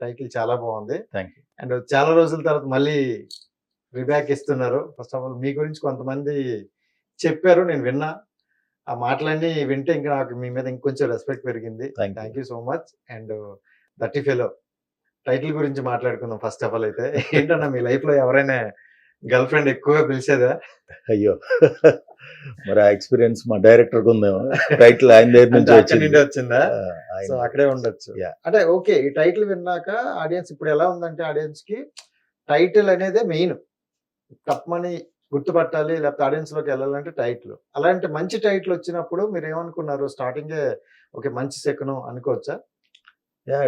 Title చాలా బాగుంది. Thank you. And చాలా రోజుల తర్వాత మళ్ళీ రీబ్యాక్ ఇస్తున్నారు. ఫస్ట్ ఆఫ్ ఆల్ మీ గురించి కొంతమంది చెప్పారు, నేను విన్నా. ఆ మాటలన్నీ వింటే ఇంకా నాకు మీ మీద ఇంకొంచెం రెస్పెక్ట్ పెరిగింది. Thank you so much. And 'దట్టి ఫెలో' టైటిల్ గురించి మాట్లాడుకుందాం ఫస్ట్ ఆఫ్ ఆల్ అయితే. ఏంటన్నా మీ లైఫ్ లో ఎవరైనా గర్ల్ ఫ్రెండ్ ఎక్కువగా పిలిచేదా? అయ్యో, మరి ఆ ఎక్స్పీరియన్స్ మా డైరెక్టర్ ఉందేమో. టైటిల్ ఆయన దగ్గర నుంచి అక్కడి నుండి వచ్చిందా? సో ఆయన అక్కడే ఉండొచ్చు. అంటే ఓకే, ఈ టైటిల్ విన్నాక ఆడియన్స్ ఇప్పుడు ఎలా ఉందంటే, ఆడియన్స్ కి టైటిల్ అనేదే మెయిన్. తప్పమని గుర్తుపట్టాలి, లేకపోతే ఆడియన్స్ లోకి వెళ్ళాలంటే టైటిల్. అలాంటి మంచి టైటిల్ వచ్చినప్పుడు మీరు ఏమనుకున్నారు? స్టార్టింగే ఓకే మంచి శకునం అనుకోవచ్చా?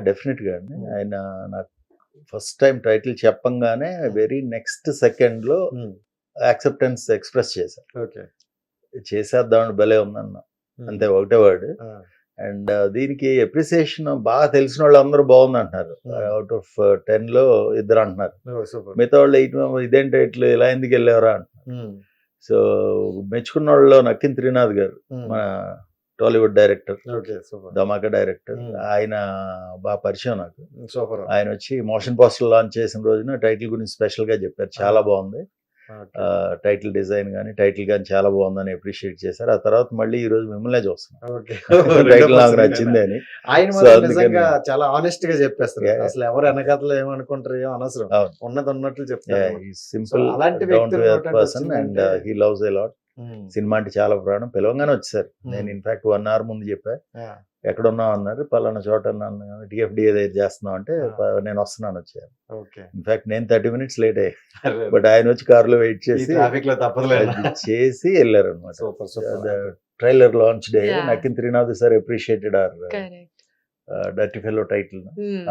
డెఫినెట్ గా అండి. ఆయన నాకు ఫస్ట్ టైం టైటిల్ చెప్పంగానే వెరీ నెక్స్ట్ సెకండ్ లో యాక్సెప్టెన్స్ ఎక్స్ప్రెస్ చేశారు. ఓకే, చేసేద్దామని భలే ఉందన్న, అంతే ఒకటే వర్డ్. అండ్ దీనికి అప్రిసియేషన్ బాగా తెలిసిన వాళ్ళు అందరూ బాగుంది అంటున్నారు. అవుట్ ఆఫ్ 10 లో 2 అంటున్నారు. మిగతా వాళ్ళు 8 ఇదేం టైటిల్ ఇలా ఎందుకు వెళ్ళేవరా అంటున్నారు. సో మెచ్చుకున్న వాళ్ళు నక్కిన్ త్రినాథ్ గారు, మన టాలీవుడ్ డైరెక్టర్, ధమాకా డైరెక్టర్, ఆయన బాగా పరిచయం నాకు. ఆయన వచ్చి మోషన్ పోస్టర్ లాంచ్ చేసిన రోజున టైటిల్ గురించి స్పెషల్ గా చెప్పారు. చాలా బాగుంది టైటిల్ డిజైన్ కానీ, టైటిల్ కానీ చాలా బాగుందని అప్రిషియేట్ చేశారు. ఆ తర్వాత మళ్ళీ ఈ రోజు మిమ్మల్నే చూస్తున్నాం. టైటిల్ నాకు నచ్చింది అని. ఆయన చాలా ఆనెస్ట్ గా చెప్పేస్తారు. అసలు ఎవరు వెనకాతలో ఏమనుకుంటారు ఏమో అనవసరం, ఉన్నది ఉన్నట్లు చెప్తారు. Simple down to earth person and he loves a lot. Cinema అంటే చాలా ప్రాణం. పిలవంగానే వచ్చారు. నేను ఇన్ఫాక్ట్ 1 hour ముందు చెప్పా, ఎక్కడ ఉన్నావు అన్నారు. పలానా చోట TFDA దగ్గర చేస్తున్నాం అంటే నేను వస్తున్నాను వచ్చాను. ఇన్ఫాక్ట్ నేను 30 minutes లేట్ అయ్యా, బట్ ఆయన వచ్చి కారులో వెయిట్ చేసి చేసి వెళ్ళారు అనమాట. Trailer launch day Nakkina Trinadh sir appreciated our dirty fellow title.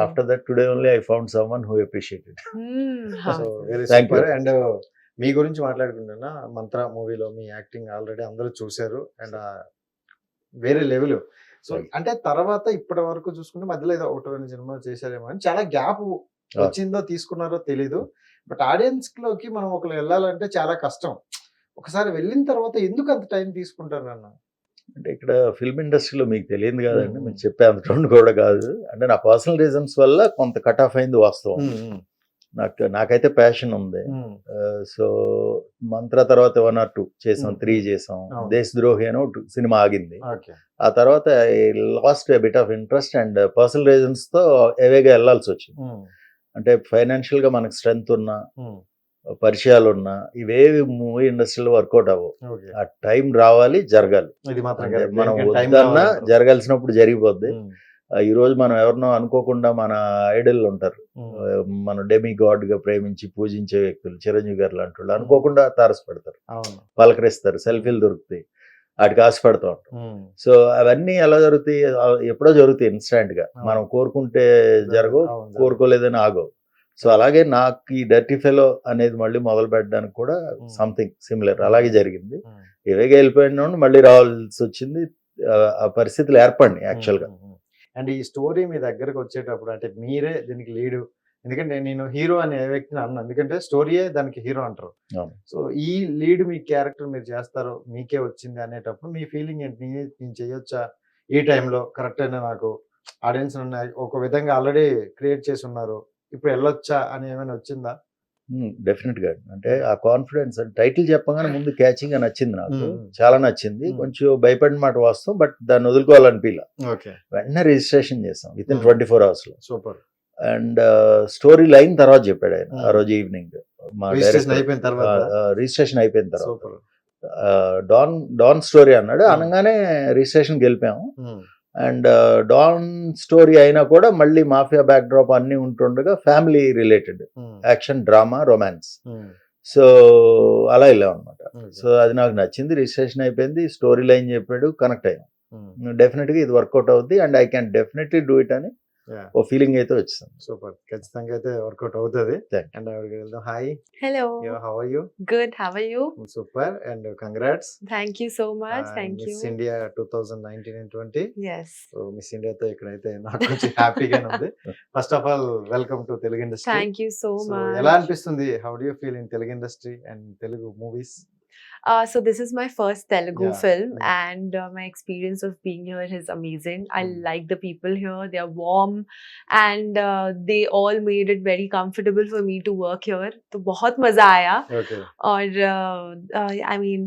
After that today only I found someone who appreciated. And మీ గురించి మాట్లాడుకుంటున్నా, మంత్ర మూవీలో మీ యాక్టింగ్ ఆల్రెడీ అందరూ చూశారు. అండ్ వేరే లెవెల్. సో అంటే తర్వాత ఇప్పటి వరకు చూసుకుంటే మధ్యలో ఏదో 1-2 సినిమాలు చేశారేమో అని చాలా గ్యాప్ వచ్చిందో తీసుకున్నారో తెలీదు. బట్ ఆడియన్స్ లోకి మనం ఒకరు వెళ్ళాలంటే చాలా కష్టం. ఒకసారి వెళ్ళిన తర్వాత ఎందుకు అంత టైం తీసుకుంటారు అన్న? అంటే ఇక్కడ ఫిల్మ్ ఇండస్ట్రీలో మీకు తెలియదు కాదండి, మీకు చెప్పే అంత రౌండ్ కూడా కాదు. అంటే నా పర్సనల్ రీజన్స్ వల్ల కొంత కట్ ఆఫ్ అయింది వాస్తవం. నాకైతే ప్యాషన్ ఉంది. సో మంత్ర తర్వాత 1 or 2 చేసాం, 3 చేసాం. దేశద్రోహి అని సినిమా ఆగింది. ఆ తర్వాత last bit of interest and personal reasons తో ఎవేగా వెళ్లాల్సి వచ్చింది. అంటే ఫైనాన్షియల్ గా మనకు స్ట్రెంగ్త్ ఉన్నా, పరిచయాలు ఉన్నా, ఇవేవి మూవీ ఇండస్ట్రీలో వర్కౌట్ అవ్వవు. ఆ టైం రావాలి, జరగాలి. మనం వద్దన్నా జరగాల్సినప్పుడు జరిగిపోద్ది. ఈ రోజు మనం ఎవరినో అనుకోకుండా మన ఐడల్ ఉంటారు, మన డెమి గాడ్ గా ప్రేమించి పూజించే వ్యక్తులు, చిరంజీవి గారు లాంటి వాళ్ళు అనుకోకుండా తారసపడతారు, పలకరిస్తారు, సెల్ఫీలు దొరుకుతాయి, వాటికి ఆశపడతా ఉంటాం. సో అవన్నీ ఎలా జరుగుతాయి? ఎప్పుడో జరుగుతాయి ఇన్స్టాంట్ గా. మనం కోరుకుంటే జరగవు, కోరుకోలేదని ఆగవు. సో అలాగే నాకు ఈ డర్టీ ఫెలో అనేది మళ్ళీ మొదలు పెట్టడానికి కూడా సంథింగ్ సిమిలర్ అలాగే జరిగింది. ఇవేగా వెళ్ళిపోయిన మళ్ళీ రావాల్సి వచ్చింది. ఆ పరిస్థితులు ఏర్పడినాయి యాక్చువల్ గా. అండ్ ఈ స్టోరీ మీ దగ్గరకు వచ్చేటప్పుడు అంటే మీరే దీనికి లీడు, ఎందుకంటే నేను హీరో అనే వ్యక్తిని అన్నాను, ఎందుకంటే స్టోరీయే దానికి హీరో అంటారు. సో ఈ లీడ్ మీ క్యారెక్టర్ మీరు చేస్తారు, మీకే వచ్చింది అనేటప్పుడు మీ ఫీలింగ్ ఏంటి? నేను చేయొచ్చా ఈ టైంలో? కరెక్ట్ అయినా నాకు ఆడియన్స్ ఒక విధంగా ఆల్రెడీ క్రియేట్ చేసి ఉన్నారు, ఇప్పుడు వెళ్ళొచ్చా అని ఏమైనా వచ్చిందా? డెఫినెట్ గా. అంటే ఆ కాన్ఫిడెన్స్, టైటిల్ చెప్పగానే ముందు క్యాచింగ్ గా నచ్చింది, నాకు చాలా నచ్చింది. కొంచెం భయపడిన మాట వాస్తవం, బట్ దాన్ని వదులుకోవాలనిపిలా. వెంటనే రిజిస్ట్రేషన్ చేసాం విత్ ఇన్ 24 hours లో. సూపర్. అండ్ స్టోరీ లైన్ తర్వాత చెప్పాడు ఆయన ఆ రోజు ఈవినింగ్. మా రిజిస్ట్రేషన్ అయిపోయిన తర్వాత డాన్ స్టోరీ అన్నాడు. అనగానే రిజిస్ట్రేషన్ గెలిపాము. అండ్ డాన్ స్టోరీ అయినా కూడా మళ్ళీ మాఫియా బ్యాక్ డ్రాప్ అన్ని ఉంటుండగా family related action, drama, romance. So అలా వెళ్ళాం అనమాట. సో అది నాకు నచ్చింది. రిజిస్ట్రేషన్ అయిపోయింది, స్టోరీ లైన్ చెప్పాడు, కనెక్ట్ అయ్యాం. డెఫినెట్ గా ఇది వర్కౌట్ అవుద్ది and I can definitely do it అని ఓ ఫీలింగ్ అయితే వచ్చింది. సూపర్, ఖచ్చితంగా అయితే వర్కౌట్ అవుతుంది. అండ్ వెళ్దాం. Hi. Hello. How are you? Good, how are you? Super and congrats. Thank you so much. Thank you. Miss India 2019 and 20. yes. So miss ఇండియాతో ఇక్కడైతే నాకు కొంచెం హ్యాపీగా ఉంది. First of all welcome to Telugu industry. Thank you so much. ఎలా అనిపిస్తుంది? How do you feel in Telugu industry and Telugu movies? So this is my first Telugu Yeah, film, yeah. and my experience of being here is amazing. I Mm. like the people here; they are warm, and they all made it very comfortable for me to work here. तो बहुत मजा आया. Okay. और I mean,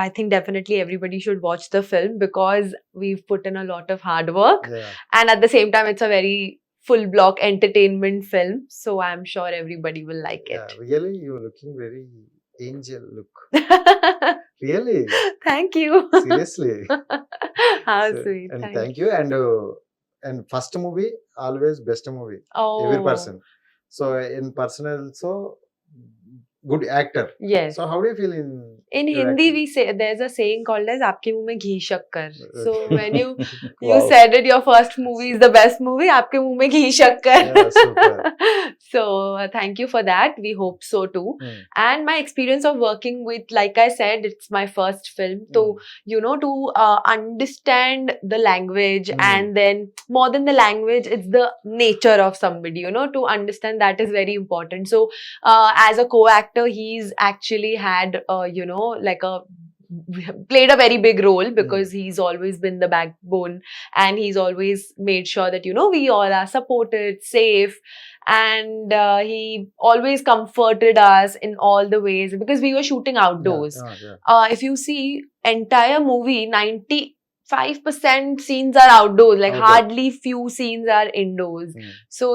I think definitely everybody should watch the film because we've put in a lot of hard work, Yeah. and at the same time, it's a very full block entertainment film. So I'm sure everybody will like Yeah. it. Really, you're looking very angel look. Really? Thank you. Seriously. How So, sweet. and thank you. And first movie always best movie. Oh, Every person. So in personal, also good actor. Yes. So how do you feel in In your Hindi, acting? we say there's a saying called as "आपके मुंह में घी शक्कर." So when you Wow. said it, your first movie is the best movie. आपके मुंह में घी शक्कर. Yeah, super. So thank you for that. We hope so too. Hmm. And my experience of working with, like I said, it's my first film. So to understand the language, Mm. and then more than the language, it's the nature of somebody. To understand that is very important. So as a co-actor, he's actually had like played a very big role because he's always been the backbone, and he's always made sure that we all are supported, safe, and he always comforted us in all the ways because we were shooting outdoors. Yeah. If you see entire movie, 95% scenes are outdoors, like Outdoor. hardly few scenes are indoors. Hmm. So,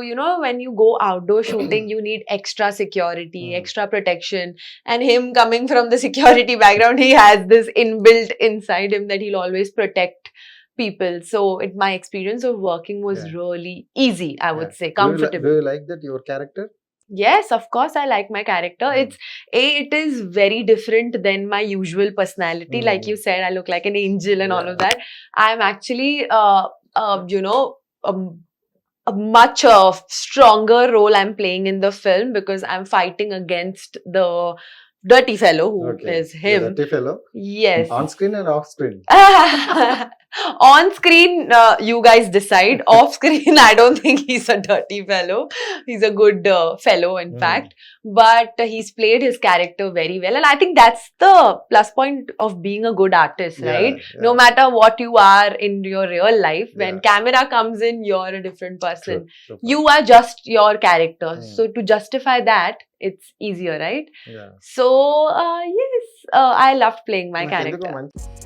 when you go outdoor shooting, you need extra security, Mm. extra protection. And him coming from the security background, he has this inbuilt inside him that he'll always protect people. So, my experience of working was Yeah. really easy, I would Yeah. say, Do you comfortable. like that your character? Yes, of course, I like my character. Mm. It is very different than my usual personality. Like you said, I look like an angel and all of that. I'm actually, a much stronger role I'm playing in the film because I'm fighting against the dirty fellow who is The him. dirty fellow. Yes. On screen and off screen. On screen, you guys decide. Off screen, I don't think he's a dirty fellow. He's a good fellow, in fact. But he's played his character very well. And I think that's the plus point of being a good artist, right? Yeah. No matter what you are in your real life, when Yeah. camera comes in, you're a different person. Super. You are just your character. Mm. So to justify that, it's easier, right? Yeah. So, yes, I loved playing my నాకెందుకో character. మంచి